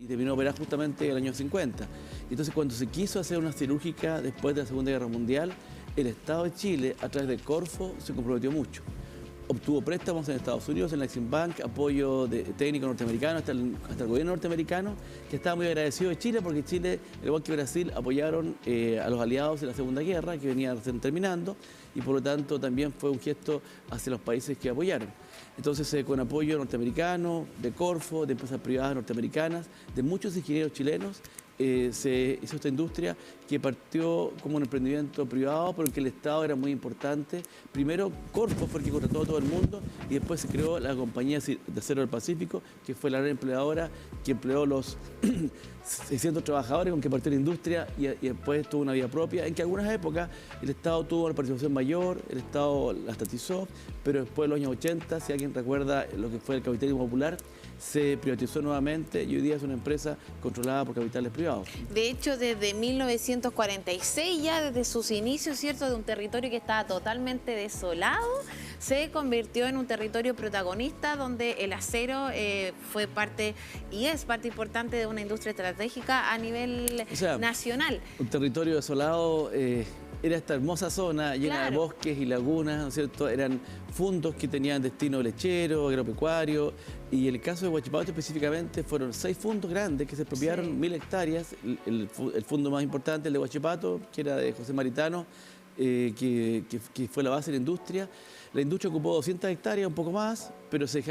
y terminó de operar justamente en el año 50. Entonces, cuando se quiso hacer una cirúrgica después de la Segunda Guerra Mundial, el Estado de Chile, a través de Corfo, se comprometió mucho. Obtuvo préstamos en Estados Unidos, en la Exim Bank, apoyo de técnico norteamericano, hasta el gobierno norteamericano, que estaba muy agradecido de Chile, porque Chile, al igual que Brasil, apoyaron a los aliados en la Segunda Guerra, que venía recién terminando, y por lo tanto también fue un gesto hacia los países que apoyaron. Entonces, con apoyo norteamericano, de Corfo, de empresas privadas norteamericanas, de muchos ingenieros chilenos, se hizo esta industria que partió como un emprendimiento privado, pero en que el Estado era muy importante. Primero, Corfo fue el que contrató a todo el mundo y después se creó la compañía de Acero del Pacífico, que fue la gran empleadora que empleó los 600 trabajadores con que partió la industria y después tuvo una vida propia, en que en algunas épocas el Estado tuvo una participación mayor, el Estado la estatizó, pero después de los años 80, si alguien recuerda lo que fue el capitalismo popular, se privatizó nuevamente y hoy día es una empresa controlada por capitales privados. De hecho, desde 1946, ya desde sus inicios, ¿cierto?, de un territorio que estaba totalmente desolado, se convirtió en un territorio protagonista donde el acero fue parte y es parte importante de una industria estratégica a nivel nacional. Un territorio desolado. Era esta hermosa zona llena de bosques y lagunas, ¿no es cierto? Eran fundos que tenían destino lechero, agropecuario, y el caso de Huachipato específicamente fueron 6 fundos grandes que se expropiaron 1000 hectáreas. El fundo más importante, el de Huachipato, que era de José Maritano, que fue la base de la industria. La industria ocupó 200 hectáreas, un poco más, pero se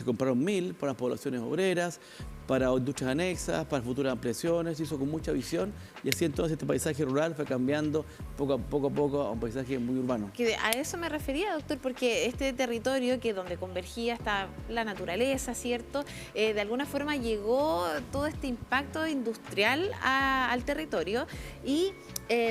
compraron 1000 para poblaciones obreras, para industrias anexas, para futuras ampliaciones. Se hizo con mucha visión y así entonces este paisaje rural fue cambiando poco a poco a un paisaje muy urbano. Que a eso me refería, doctor, porque este territorio que donde convergía hasta la naturaleza, ¿cierto? De alguna forma llegó todo este impacto industrial al territorio y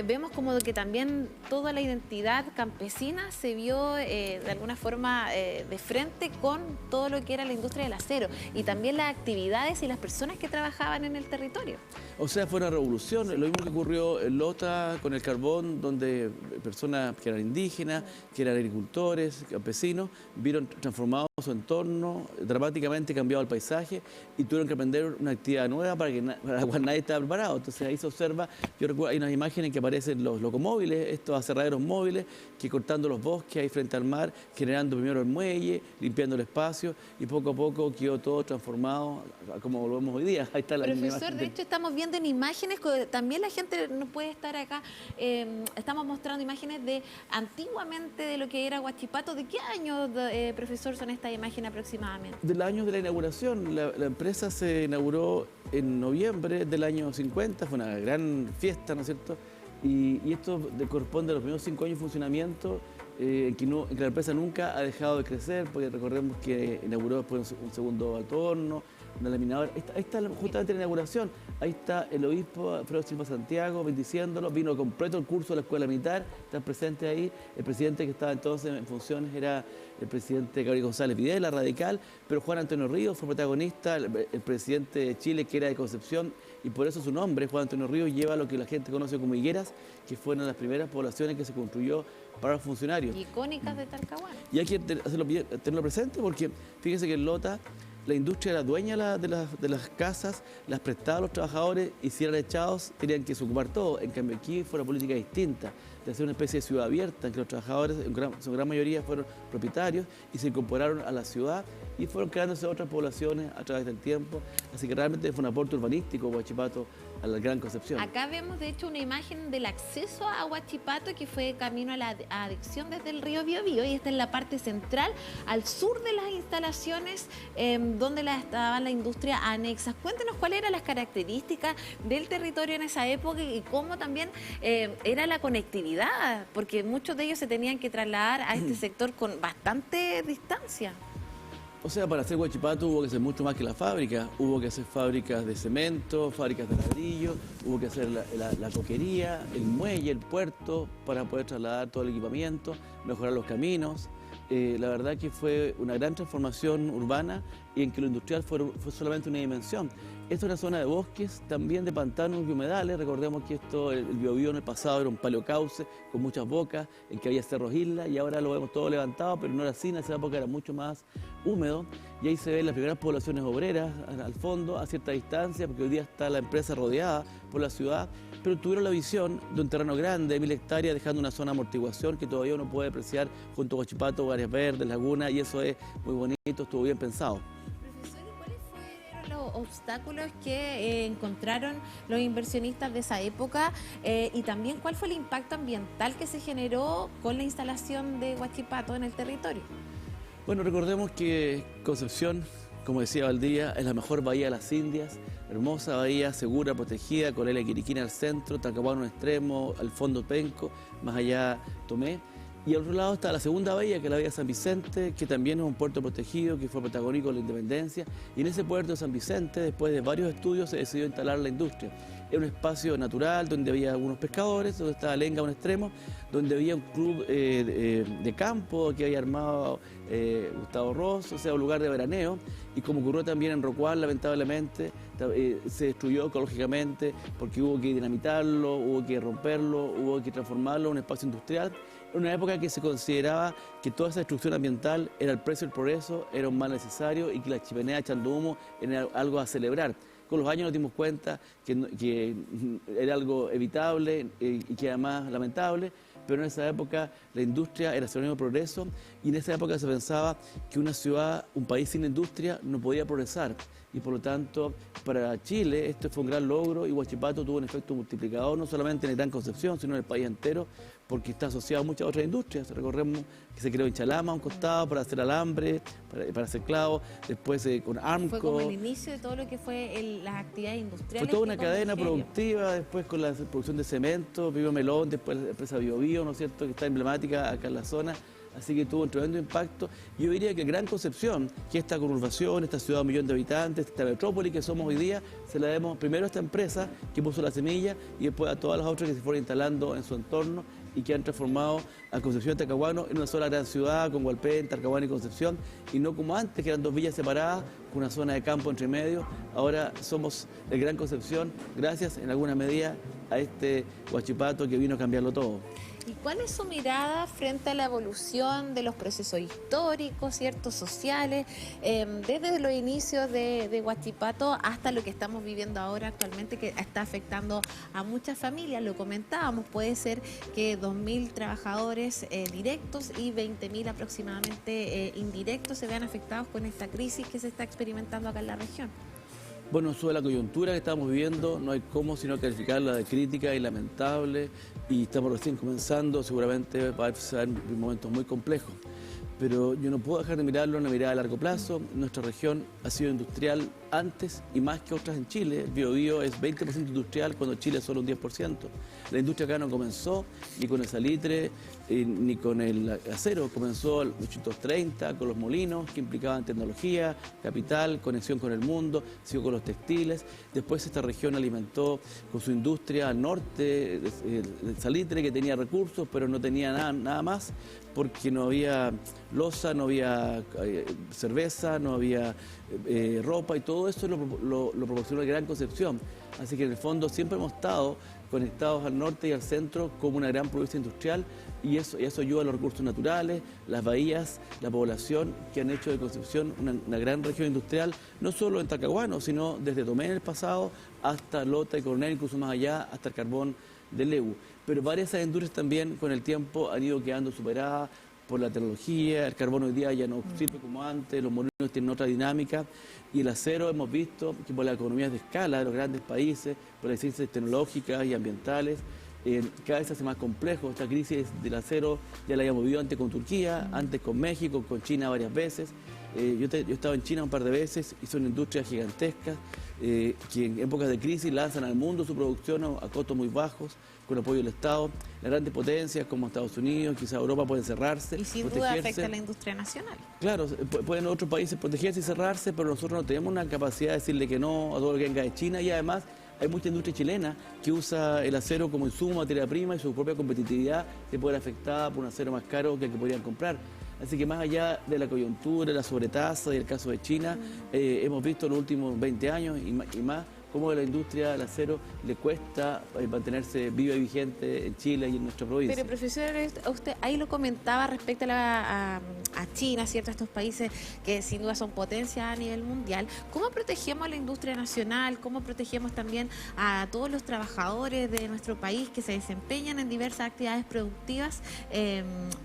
vemos como que también toda la identidad campesina se vio de alguna forma de frente con todo lo que era la industria del acero y también las actividades y las personas que trabajaban en el territorio. O sea, fue una revolución, lo mismo que ocurrió en Lota con el carbón, donde personas que eran indígenas, que eran agricultores, campesinos, vieron transformado su entorno, dramáticamente cambiado el paisaje y tuvieron que aprender una actividad nueva para la cual nadie estaba preparado. Entonces ahí se observa, yo recuerdo, hay unas imágenes en que aparecen los locomóviles, estos aserraderos móviles, que cortando los bosques ahí frente al mar, generando primero el muelle, limpiando el espacio y poco a poco quedó todo transformado como lo vemos hoy día. Ahí está la Profesor, de hecho estamos viendo en imágenes, también la gente no puede estar acá, estamos mostrando imágenes de antiguamente de lo que era Huachipato. ¿De qué año, profesor, son estas imágenes aproximadamente? Del año de la inauguración, la empresa se inauguró en noviembre del año 50, fue una gran fiesta, ¿no es cierto? Y esto corresponde a los primeros 5 años de funcionamiento, en que la empresa nunca ha dejado de crecer, porque recordemos que inauguró después un segundo atorno, una laminadora. Ahí está justamente la inauguración. Ahí está el obispo Alfredo Silva Santiago bendiciéndolo. Vino completo el curso de la escuela militar. Están presentes ahí. El presidente que estaba entonces en funciones era el presidente Gabriel González Videla, radical. Pero Juan Antonio Ríos fue protagonista, el presidente de Chile, que era de Concepción. Y por eso su nombre, Juan Antonio Ríos, lleva lo que la gente conoce como Higueras, que fueron las primeras poblaciones que se construyó para los funcionarios. Icónicas de Talcahuano. Y hay que tenerlo presente porque fíjense que en Lota la industria era dueña de las casas, las prestaba a los trabajadores y si eran echados tenían que ocupar todo. En cambio aquí fue una política distinta, de hacer una especie de ciudad abierta, en que los trabajadores en su gran mayoría fueron propietarios y se incorporaron a la ciudad y fueron creándose otras poblaciones a través del tiempo. Así que realmente fue un aporte urbanístico Huachipato a la Gran Concepción. Acá vemos de hecho una imagen del acceso a Huachipato que fue camino a la adicción desde el río Biobío y esta es la parte central al sur de las instalaciones donde estaba la industria anexa. Cuéntenos cuáles eran las características del territorio en esa época y cómo también era la conectividad, porque muchos de ellos se tenían que trasladar a este sector con bastante distancia. O sea, para hacer Huachipato hubo que hacer mucho más que la fábrica. Hubo que hacer fábricas de cemento, fábricas de ladrillo, hubo que hacer la coquería, el muelle, el puerto, para poder trasladar todo el equipamiento, mejorar los caminos. La verdad que fue una gran transformación urbana y en que lo industrial fue solamente una dimensión. Esta es una zona de bosques, también de pantanos y humedales. Recordemos que el Biobío en el pasado era un paleocauce con muchas bocas, en que había cerros islas, y ahora lo vemos todo levantado, pero no era así, en esa época era mucho más húmedo, y ahí se ven las primeras poblaciones obreras al fondo, a cierta distancia, porque hoy día está la empresa rodeada por la ciudad, pero tuvieron la visión de un terreno grande, de 1000 hectáreas, dejando una zona de amortiguación que todavía uno puede apreciar junto a Huachipato, áreas verdes, lagunas, y eso es muy bonito, estuvo bien pensado. Profesor, ¿y cuáles fueron los obstáculos que encontraron los inversionistas de esa época? Y también, ¿cuál fue el impacto ambiental que se generó con la instalación de Huachipato en el territorio? Bueno, recordemos que Concepción, como decía Valdía, es la mejor bahía de las Indias, hermosa bahía, segura, protegida, con el Quiriquina al centro, Talcahuano en un extremo, al fondo Penco, más allá Tomé. Y al otro lado está la segunda bahía, que es la bahía de San Vicente, que también es un puerto protegido, que fue protagónico de la independencia. Y en ese puerto de San Vicente, después de varios estudios, se decidió instalar la industria. Era un espacio natural donde había algunos pescadores, donde estaba Lenga a un extremo, donde había un club de campo que había armado Gustavo Ross, o sea, un lugar de veraneo. Y como ocurrió también en Rocual, lamentablemente, se destruyó ecológicamente porque hubo que dinamitarlo, hubo que romperlo, hubo que transformarlo en un espacio industrial. En una época que se consideraba que toda esa destrucción ambiental era el precio del progreso, era un mal necesario y que la chimenea echando humo era algo a celebrar. Con los años nos dimos cuenta que era algo evitable y que era más lamentable, pero en esa época la industria era sinónimo de progreso y en esa época se pensaba que una ciudad, un país sin industria no podía progresar. Y por lo tanto, para Chile esto fue un gran logro y Huachipato tuvo un efecto multiplicador, no solamente en el Gran Concepción, sino en el país entero, porque está asociado a muchas otras industrias. Recordemos que se creó en Chalama, un costado, para hacer alambre, para hacer clavos, después con Armco. Fue como el inicio de todo lo que fue las actividades industriales. Fue toda una cadena productiva, después con la producción de cemento, Vivo Melón, después la empresa Biobío, ¿no es cierto?, que está emblemática acá en la zona. Así que tuvo un tremendo impacto. Yo diría que Gran Concepción, que esta conurbación, esta ciudad de 1 millón de habitantes, esta metrópoli que somos hoy día, se la debemos primero a esta empresa que puso la semilla y después a todas las otras que se fueron instalando en su entorno y que han transformado a Concepción de Talcahuano en una sola gran ciudad con Hualpén, Talcahuano y Concepción, y no como antes, que eran 2 villas separadas con una zona de campo entre medio. Ahora somos el Gran Concepción, gracias en alguna medida a este Huachipato que vino a cambiarlo todo. ¿Y cuál es su mirada frente a la evolución de los procesos históricos, ciertos, sociales, desde los inicios de Huachipato hasta lo que estamos viviendo ahora actualmente, que está afectando a muchas familias? Lo comentábamos, puede ser que 2.000 trabajadores directos y 20.000 aproximadamente indirectos se vean afectados con esta crisis que se está experimentando acá en la región. Bueno, sobre la coyuntura que estamos viviendo, no hay cómo sino calificarla de crítica y lamentable, y estamos recién comenzando, seguramente va a ser momentos muy complejos. Pero yo no puedo dejar de mirarlo en una mirada a largo plazo. Nuestra región ha sido industrial antes y más que otras en Chile. El Biobío es 20% industrial cuando Chile es solo un 10%. La industria acá no comenzó ni con el salitre ni con el acero. Comenzó en 1830 con los molinos que implicaban tecnología, capital, conexión con el mundo, siguió con los textiles. Después esta región alimentó con su industria al norte, el salitre, que tenía recursos pero no tenía nada más, porque no había loza, no había cerveza, no había ropa, y todo eso lo proporcionó la Gran Concepción. Así que en el fondo siempre hemos estado conectados al norte y al centro como una gran provincia industrial, y eso ayuda a los recursos naturales, las bahías, la población, que han hecho de Concepción una gran región industrial, no solo en Talcahuano, sino desde Tomé en el pasado hasta Lota y Coronel, incluso más allá, hasta el carbón de Lebu. Pero varias de esas industrias también con el tiempo han ido quedando superadas por la tecnología. El carbón hoy día ya no sirve como antes, los molinos tienen otra dinámica, y el acero hemos visto que por las economías de escala de los grandes países, por las ciencias tecnológicas y ambientales, cada vez se hace más complejo. Esta crisis del acero ya la habíamos vivido antes con Turquía, antes con México, con China varias veces. Yo he estado en China un par de veces y son industrias gigantescas que en épocas de crisis lanzan al mundo su producción a costos muy bajos, con apoyo del Estado. Las grandes potencias como Estados Unidos, quizá Europa, pueden cerrarse. Y sin duda afecta a la industria nacional. Claro, pueden otros países protegerse y cerrarse, pero nosotros no tenemos una capacidad de decirle que no a todo lo que venga de China, y además hay mucha industria chilena que usa el acero como insumo, materia prima, y su propia competitividad se puede ver afectada por un acero más caro que el que podrían comprar. Así que más allá de la coyuntura, la sobretasa y el caso de China, hemos visto en los últimos 20 años y más cómo a la industria del acero le cuesta mantenerse viva y vigente en Chile y en nuestra provincia. Pero profesor, usted ahí lo comentaba respecto a China, ¿cierto? A estos países que sin duda son potencias a nivel mundial. ¿Cómo protegemos a la industria nacional? ¿Cómo protegemos también a todos los trabajadores de nuestro país que se desempeñan en diversas actividades productivas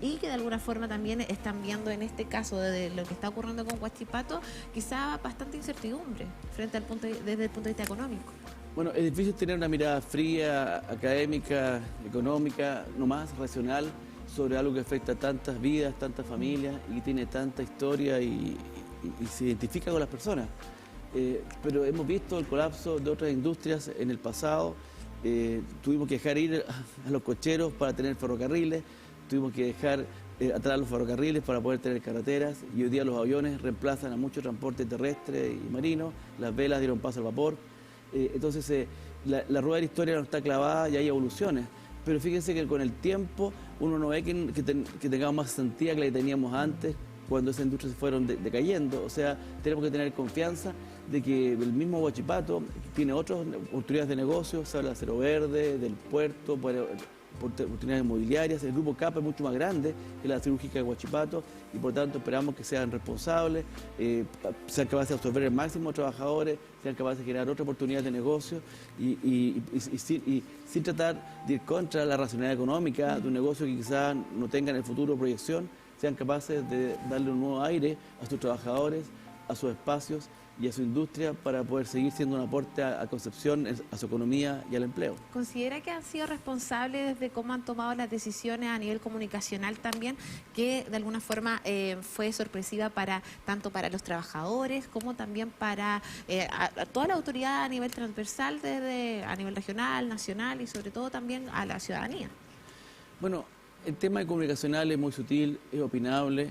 y que de alguna forma también están viendo en este caso de lo que está ocurriendo con Huachipato quizá bastante incertidumbre frente desde el punto de vista económico? Bueno, es difícil tener una mirada fría, académica, económica, no más racional, sobre algo que afecta a tantas vidas, tantas familias y tiene tanta historia y se identifica con las personas. Pero hemos visto el colapso de otras industrias en el pasado. Tuvimos que dejar ir a los cocheros para tener ferrocarriles, tuvimos que dejar atrás los ferrocarriles para poder tener carreteras y hoy día los aviones reemplazan a mucho transporte terrestre y marino, las velas dieron paso al vapor. Entonces la rueda de la historia no está clavada y hay evoluciones, pero fíjense que con el tiempo uno no ve que tengamos más sentía que la que teníamos antes cuando esas industrias se fueron decayendo. O sea, tenemos que tener confianza de que el mismo Huachipato tiene otras oportunidades de negocio, se habla de acero verde, del puerto, oportunidades inmobiliarias. El grupo CAPA es mucho más grande que la cirúrgica de Huachipato y por tanto esperamos que sean responsables, sean capaces de absorber el máximo de trabajadores, sean capaces de generar otras oportunidades de negocio y sin tratar de ir contra la racionalidad económica de un negocio que quizás no tenga en el futuro proyección, sean capaces de darle un nuevo aire a sus trabajadores, a sus espacios y a su industria para poder seguir siendo un aporte a Concepción, a su economía y al empleo. ¿Considera que han sido responsables desde cómo han tomado las decisiones a nivel comunicacional también, que de alguna forma fue sorpresiva tanto para los trabajadores como también para a toda la autoridad a nivel transversal, a nivel regional, nacional y sobre todo también a la ciudadanía? Bueno, el tema comunicacional es muy sutil, es opinable,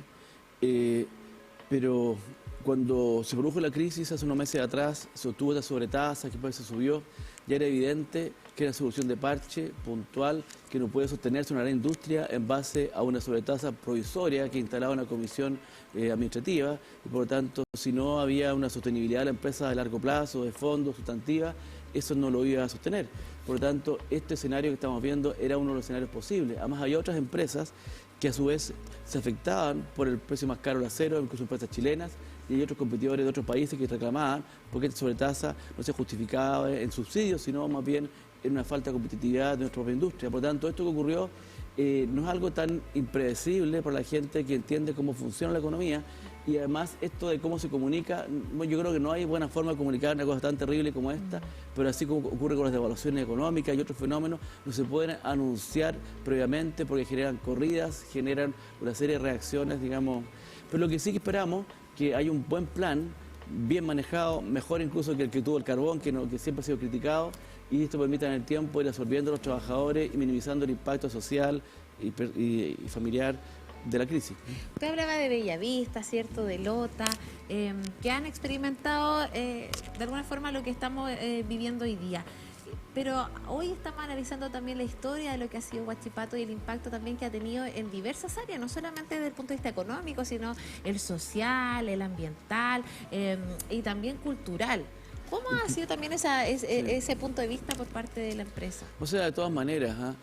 pero cuando se produjo la crisis hace unos meses atrás, se obtuvo esta sobretasa, que después se subió, ya era evidente que era una solución de parche, puntual, que no puede sostenerse una gran industria en base a una sobretasa provisoria que instalaba una comisión administrativa, y por lo tanto, si no había una sostenibilidad de la empresa de largo plazo, de fondo, sustantiva, eso no lo iba a sostener. Por lo tanto, este escenario que estamos viendo era uno de los escenarios posibles. Además, había otras empresas que a su vez se afectaban por el precio más caro del acero, incluso empresas chilenas, y hay otros competidores de otros países que reclamaban porque esta sobretasa no se justificaba en subsidios, sino más bien en una falta de competitividad de nuestra propia industria. Por lo tanto, esto que ocurrió no es algo tan impredecible para la gente que entiende cómo funciona la economía y además esto de cómo se comunica, yo creo que no hay buena forma de comunicar una cosa tan terrible como esta, pero así como ocurre con las devaluaciones económicas y otros fenómenos, no se pueden anunciar previamente porque generan corridas, generan una serie de reacciones, digamos. Pero lo que sí que esperamos que hay un buen plan, bien manejado, mejor incluso que el que tuvo el carbón, que siempre ha sido criticado, y esto permite en el tiempo ir absorbiendo a los trabajadores y minimizando el impacto social y familiar de la crisis. Usted hablaba de Bellavista, ¿cierto?, de Lota, que han experimentado de alguna forma lo que estamos viviendo hoy día. Pero hoy estamos analizando también la historia de lo que ha sido Huachipato y el impacto también que ha tenido en diversas áreas, no solamente desde el punto de vista económico, sino el social, el ambiental y también cultural. ¿Cómo ha sido también ese punto de vista por parte de la empresa? O sea, de todas maneras,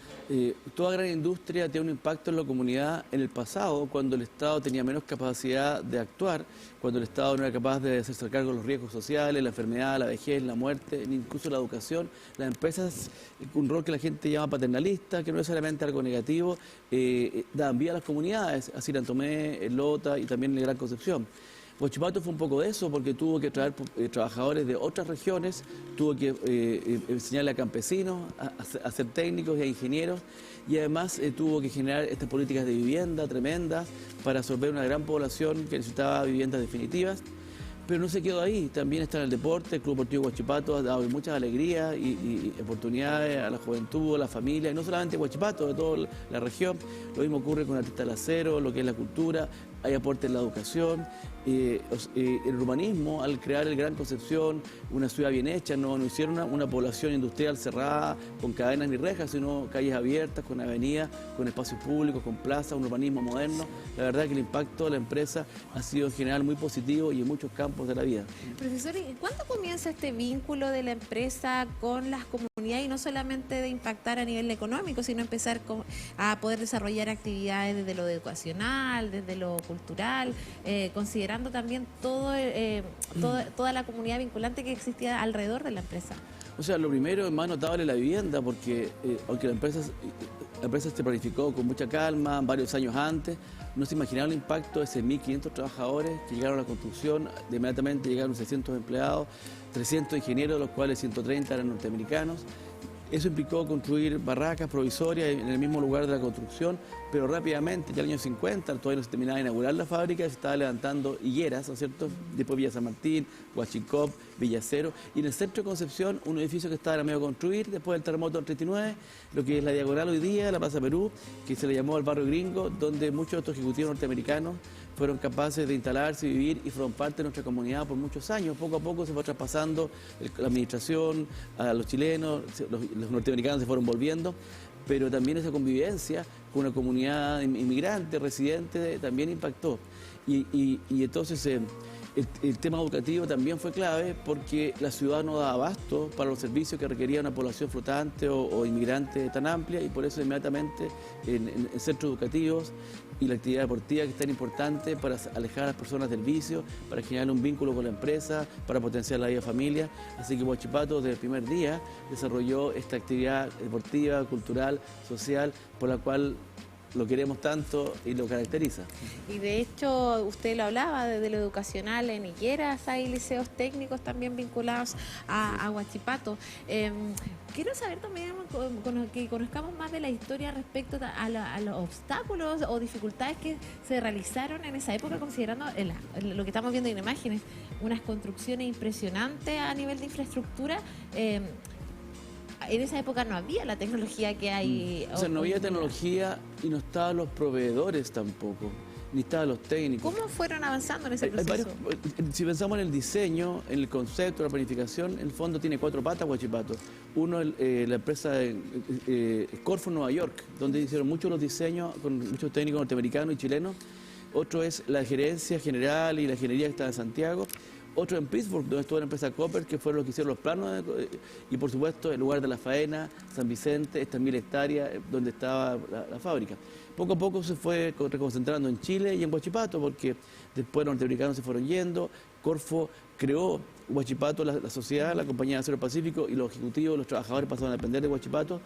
toda gran industria tiene un impacto en la comunidad en el pasado, cuando el Estado tenía menos capacidad de actuar, cuando el Estado no era capaz de hacerse cargo de los riesgos sociales, la enfermedad, la vejez, la muerte, incluso la educación. Las empresas, un rol que la gente llama paternalista, que no es necesariamente algo negativo, dan vida a las comunidades, así en Tomé, en Lota y también en Gran Concepción. Huachipato fue un poco de eso porque tuvo que traer trabajadores de otras regiones, tuvo que enseñarle a campesinos a ser técnicos y a ingenieros y además tuvo que generar estas políticas de vivienda tremendas para absorber una gran población que necesitaba viviendas definitivas. Pero no se quedó ahí, también está en el deporte, el Club Deportivo Huachipato ha dado muchas alegrías y oportunidades a la juventud, a la familia, y no solamente Huachipato, de toda la región. Lo mismo ocurre con el artista del acero, lo que es la cultura, hay aporte en la educación, el urbanismo, al crear el Gran Concepción, una ciudad bien hecha, no hicieron una población industrial cerrada, con cadenas ni rejas, sino calles abiertas, con avenidas, con espacios públicos, con plazas, un urbanismo moderno. La verdad que el impacto de la empresa ha sido en general muy positivo y en muchos campos de la vida. Profesor, ¿y cuándo comienza este vínculo de la empresa con las comunidades y no solamente de impactar a nivel económico, sino empezar a poder desarrollar actividades desde lo educacional, desde lo cultural, considerando también toda la comunidad vinculante que existía alrededor de la empresa? O sea, lo primero es más notable la vivienda, porque aunque la empresa se planificó con mucha calma varios años antes, no se imaginaba el impacto de 6.500 trabajadores que llegaron a la construcción. De inmediatamente llegaron 600 empleados, 300 ingenieros, de los cuales 130 eran norteamericanos. Eso implicó construir barracas provisorias en el mismo lugar de la construcción, pero rápidamente, ya en el año 50, todavía no se terminaba de inaugurar la fábrica, se estaba levantando higueras, ¿no es cierto? Después Villa San Martín, Huachicop, Villacero, y en el centro de Concepción, un edificio que estaba a medio de construir, después del terremoto del 39, lo que es la diagonal hoy día, la Plaza Perú, que se le llamó el barrio gringo, donde muchos de estos ejecutivos norteamericanos fueron capaces de instalarse, vivir y fueron parte de nuestra comunidad por muchos años. Poco a poco se fue traspasando la administración a los chilenos, los norteamericanos se fueron volviendo, pero también esa convivencia con una comunidad inmigrante, residente, también impactó. Y entonces el tema educativo también fue clave porque la ciudad no daba abasto para los servicios que requería una población flotante o inmigrante tan amplia, y por eso inmediatamente en centros educativos y la actividad deportiva, que es tan importante para alejar a las personas del vicio, para generar un vínculo con la empresa, para potenciar la vida de familia. Así que Huachipato desde el primer día desarrolló esta actividad deportiva, cultural, social, por la cual lo queremos tanto y lo caracteriza. Y de hecho, usted lo hablaba desde lo educacional, en Higueras hay liceos técnicos también vinculados a Huachipato. Quiero saber también que conozcamos más de la historia respecto a los obstáculos o dificultades que se realizaron en esa época, considerando lo que estamos viendo en imágenes, unas construcciones impresionantes a nivel de infraestructura. En esa época no había la tecnología que hay. O sea, no había tecnología y no estaban los proveedores tampoco, ni estaban los técnicos. ¿Cómo fueron avanzando en ese proceso? Si pensamos en el diseño, en el concepto, la planificación, en el fondo tiene 4 patas Huachipato. Uno, la empresa Corfo Nueva York, donde hicieron muchos los diseños con muchos técnicos norteamericanos y chilenos. Otro es la gerencia general y la ingeniería que está en Santiago. Otro en Pittsburgh, donde estuvo la empresa Copper, que fueron los que hicieron los planos, y por supuesto el lugar de la faena, San Vicente, estas 1000 hectáreas donde estaba la fábrica. Poco a poco se fue reconcentrando en Chile y en Huachipato, porque después los norteamericanos se fueron yendo. Corfo creó Huachipato, la sociedad, la compañía de Acero Pacífico, y los ejecutivos, los trabajadores pasaron a depender de Huachipato.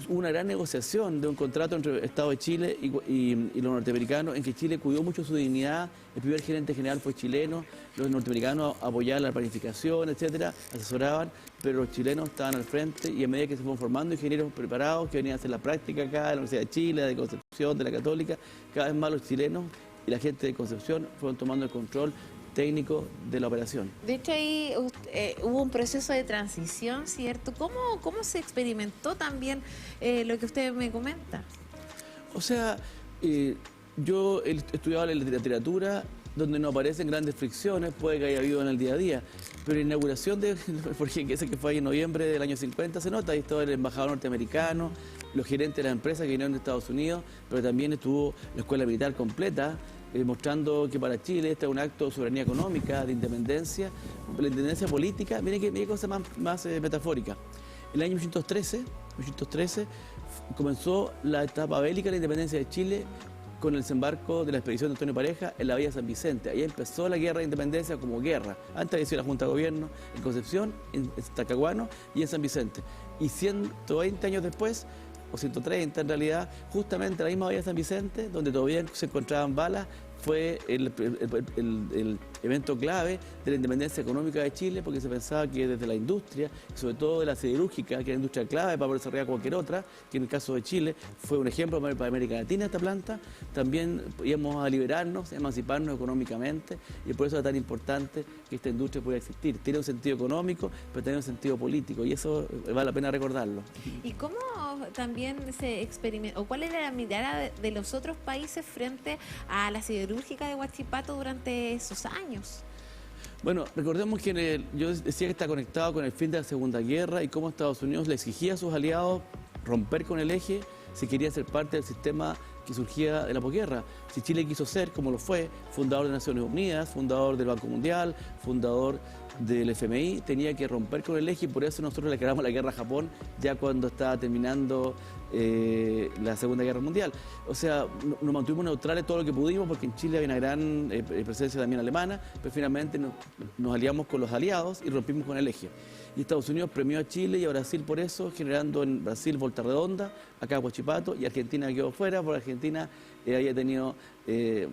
Hubo una gran negociación de un contrato entre el Estado de Chile y los norteamericanos, en que Chile cuidó mucho su dignidad. El primer gerente general fue chileno, los norteamericanos apoyaban la planificación, etcétera, asesoraban, pero los chilenos estaban al frente, y a medida que se fueron formando ingenieros preparados que venían a hacer la práctica acá, de la Universidad de Chile, de Concepción, de la Católica, cada vez más los chilenos y la gente de Concepción fueron tomando el control técnico de la operación. De hecho, ahí hubo un proceso de transición, ¿cierto? ¿Cómo se experimentó también lo que usted me comenta? O sea, yo he estudiado la literatura donde no aparecen grandes fricciones, puede que haya habido en el día a día, pero la inauguración por ejemplo, ese que fue ahí en noviembre del año 50, se nota, ahí estaba el embajador norteamericano, los gerentes de la empresa que vinieron de Estados Unidos, pero también estuvo la escuela militar completa, mostrando que para Chile este es un acto de soberanía económica, de independencia, la independencia política. Mire qué cosa más metafórica. En el año 1813 comenzó la etapa bélica de la independencia de Chile con el desembarco de la expedición de Antonio Pareja en la Bahía San Vicente. Ahí empezó la guerra de independencia como guerra. Antes había sido la Junta de Gobierno en Concepción, en Talcahuano y en San Vicente. Y 120 años después, o 130 en realidad, justamente la misma Bahía San Vicente, donde todavía se encontraban balas, fue el evento clave de la independencia económica de Chile, porque se pensaba que desde la industria, sobre todo de la siderúrgica, que era la industria clave para poder desarrollar cualquier otra, que en el caso de Chile fue un ejemplo para América Latina esta planta, también íbamos a liberarnos, emanciparnos económicamente, y por eso era tan importante que esta industria pudiera existir. Tiene un sentido económico, pero tiene un sentido político, y eso vale la pena recordarlo. ¿Y cómo también se experimentó, o cuál era la mirada de los otros países frente a la siderúrgica de Huachipato durante esos años? Bueno, recordemos que yo decía que está conectado con el fin de la Segunda Guerra y cómo Estados Unidos le exigía a sus aliados romper con el eje si quería ser parte del sistema que surgía de la posguerra. Si Chile quiso ser, como lo fue, fundador de Naciones Unidas, fundador del Banco Mundial, fundador del FMI, tenía que romper con el eje, y por eso nosotros le declaramos la guerra a Japón ya cuando estaba terminando la Segunda Guerra Mundial. O sea, nos mantuvimos neutrales todo lo que pudimos, porque en Chile había una gran presencia también alemana, pero finalmente nos aliamos con los aliados y rompimos con el eje. Y Estados Unidos premió a Chile y a Brasil por eso, generando en Brasil Volta Redonda, acá Huachipato, y Argentina quedó fuera, porque Argentina había tenido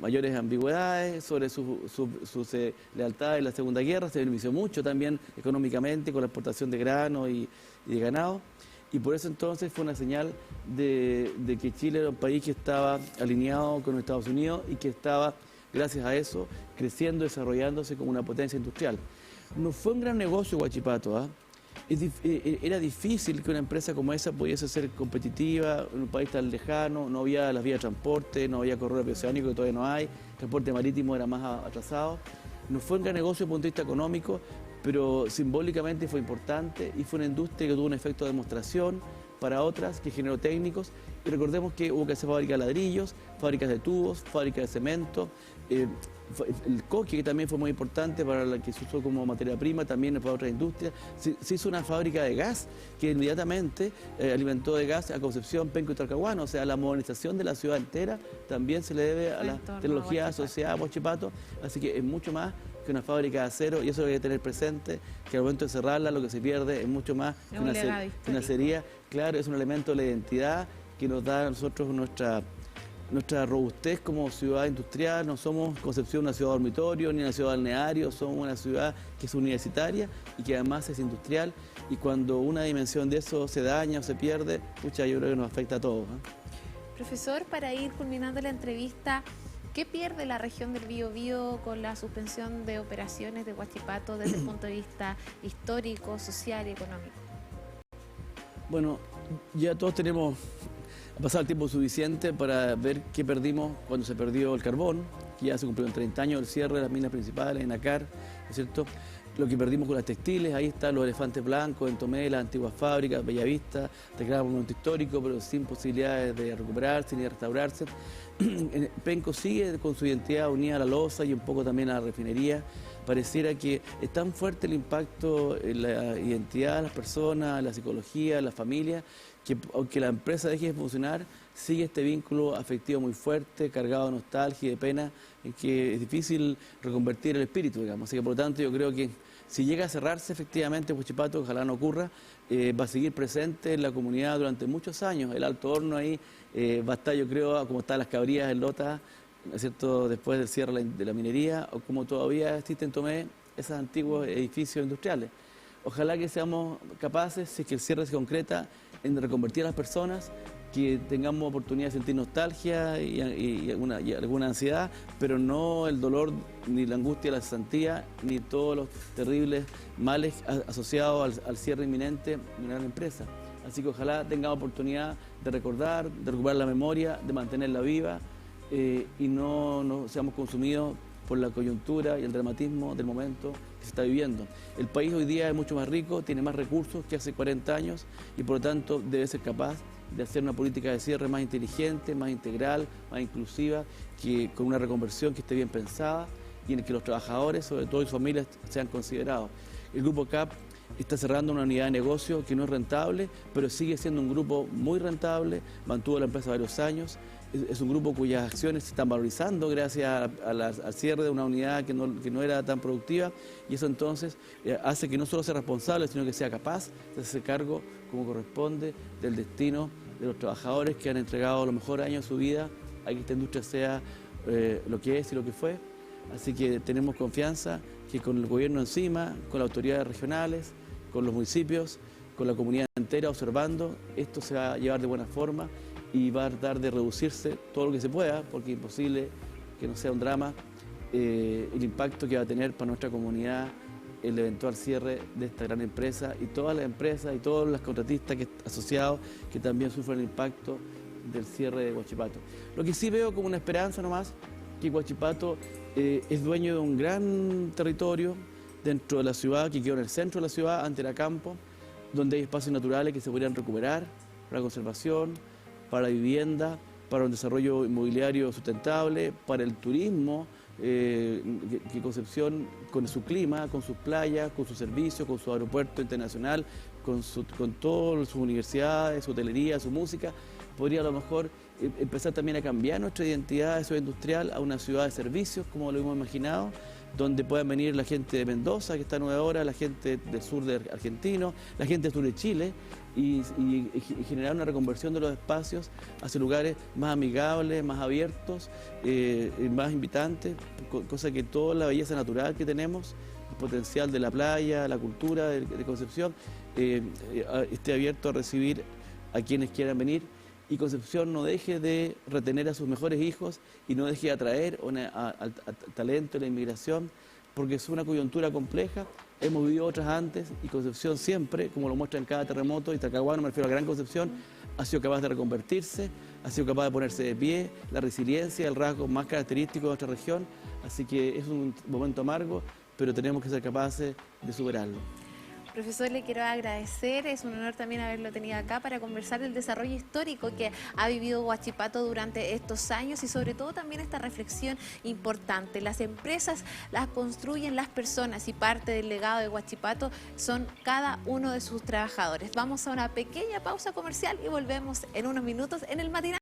mayores ambigüedades sobre sus lealtades en la Segunda Guerra, se benefició mucho también económicamente con la exportación de grano y de ganado, y por eso entonces fue una señal de que Chile era un país que estaba alineado con los Estados Unidos y que estaba, gracias a eso, creciendo, desarrollándose como una potencia industrial. No fue un gran negocio Huachipato, ¿eh? Era difícil que una empresa como esa pudiese ser competitiva en un país tan lejano, no había las vías de transporte, no había corredor oceánico, que todavía no hay, el transporte marítimo era más atrasado. No fue un gran negocio desde el punto de vista económico, pero simbólicamente fue importante y fue una industria que tuvo un efecto de demostración para otras, que generó técnicos. Y recordemos que hubo que hacer fábricas de ladrillos, fábricas de tubos, fábricas de cemento. El coque, que también fue muy importante para la que se usó como materia prima, también para otras industrias. Se hizo una fábrica de gas que inmediatamente alimentó de gas a Concepción, Penco y Talcahuano. O sea, la modernización de la ciudad entera también se le debe a la tecnología asociada a Huachipato. Así que es mucho más que una fábrica de acero, y eso lo hay que tener presente, que al momento de cerrarla lo que se pierde es mucho más que una acería. Claro, es un elemento de la identidad que nos da a nosotros nuestra robustez como ciudad industrial. No somos Concepción una ciudad dormitorio ni una ciudad balneario, somos una ciudad que es universitaria y que además es industrial, y cuando una dimensión de eso se daña o se pierde, pucha, yo creo que nos afecta a todos, ¿eh? Profesor, para ir culminando la entrevista, ¿qué pierde la región del Biobío con la suspensión de operaciones de Huachipato desde el punto de vista histórico, social y económico? Bueno, ya todos ha pasado el tiempo suficiente para ver qué perdimos cuando se perdió el carbón, que ya se cumplieron 30 años del cierre de las minas principales en Acar, ¿no es cierto? Lo que perdimos con las textiles, ahí están los elefantes blancos, en Tomé, las antiguas fábricas, Bellavista, declarado monumento histórico, pero sin posibilidades de recuperarse ni de restaurarse. Penco sigue con su identidad unida a la loza y un poco también a la refinería. Pareciera que es tan fuerte el impacto en la identidad de las personas, la psicología, la familia, que aunque la empresa deje de funcionar, sigue este vínculo afectivo muy fuerte, cargado de nostalgia y de pena, en que es difícil reconvertir el espíritu, digamos. Así que por lo tanto yo creo que si llega a cerrarse efectivamente Huachipato, ojalá no ocurra, va a seguir presente en la comunidad durante muchos años. El Alto Horno ahí va a estar, yo creo, como están las cabrías en Lota, ¿no es cierto?, después del cierre de la minería, o como todavía existen en Tomé esos antiguos edificios industriales. Ojalá que seamos capaces, si es que el cierre se concreta, en reconvertir a las personas, que tengamos oportunidad de sentir nostalgia y alguna ansiedad, pero no el dolor, ni la angustia de la cesantía, ni todos los terribles males asociados al cierre inminente de una gran empresa. Así que ojalá tengamos oportunidad de recordar, de recuperar la memoria, de mantenerla viva, y no seamos consumidos por la coyuntura y el dramatismo del momento que se está viviendo. El país hoy día es mucho más rico, tiene más recursos que hace 40 años y por lo tanto debe ser capaz de hacer una política de cierre más inteligente, más integral, más inclusiva, con una reconversión que esté bien pensada y en el que los trabajadores, sobre todo y sus familias, sean considerados. El Grupo CAP está cerrando una unidad de negocio que no es rentable, pero sigue siendo un grupo muy rentable, mantuvo la empresa varios años. Es un grupo cuyas acciones se están valorizando gracias al cierre de una unidad que no era tan productiva, y eso entonces hace que no solo sea responsable, sino que sea capaz de hacerse cargo, como corresponde, del destino de los trabajadores que han entregado los mejores años de su vida a que esta industria sea lo que es y lo que fue. Así que tenemos confianza que con el gobierno encima, con las autoridades regionales, con los municipios, con la comunidad entera observando, esto se va a llevar de buena forma y va a tratar de reducirse todo lo que se pueda, porque es imposible que no sea un drama el impacto que va a tener para nuestra comunidad el eventual cierre de esta gran empresa y todas las empresas y todos los contratistas asociados que también sufren el impacto del cierre de Huachipato. Lo que sí veo como una esperanza nomás, que Huachipato es dueño de un gran territorio dentro de la ciudad, que quedó en el centro de la ciudad, ante la campo, donde hay espacios naturales que se podrían recuperar para la conservación, para la vivienda, para un desarrollo inmobiliario sustentable, para el turismo, que Concepción, con su clima, con sus playas, con sus servicios, con su aeropuerto internacional, con todas sus universidades, su hotelería, su música, podría a lo mejor empezar también a cambiar nuestra identidad de ciudad industrial a una ciudad de servicios, como lo hemos imaginado, donde puedan venir la gente de Mendoza, que está a 9 horas, la gente del sur de Argentina, la gente del sur de Chile, y generar una reconversión de los espacios hacia lugares más amigables, más abiertos, más invitantes, cosa que toda la belleza natural que tenemos, el potencial de la playa, la cultura de Concepción, esté abierto a recibir a quienes quieran venir. Y Concepción no deje de retener a sus mejores hijos y no deje de atraer al talento, la inmigración, porque es una coyuntura compleja. Hemos vivido otras antes y Concepción siempre, como lo muestra en cada terremoto, y Talcahuano, me refiero a la Gran Concepción, ha sido capaz de reconvertirse, ha sido capaz de ponerse de pie, la resiliencia, el rasgo más característico de nuestra región. Así que es un momento amargo, pero tenemos que ser capaces de superarlo. Profesor, le quiero agradecer, es un honor también haberlo tenido acá para conversar del desarrollo histórico que ha vivido Huachipato durante estos años y sobre todo también esta reflexión importante. Las empresas las construyen las personas y parte del legado de Huachipato son cada uno de sus trabajadores. Vamos a una pequeña pausa comercial y volvemos en unos minutos en el matinal.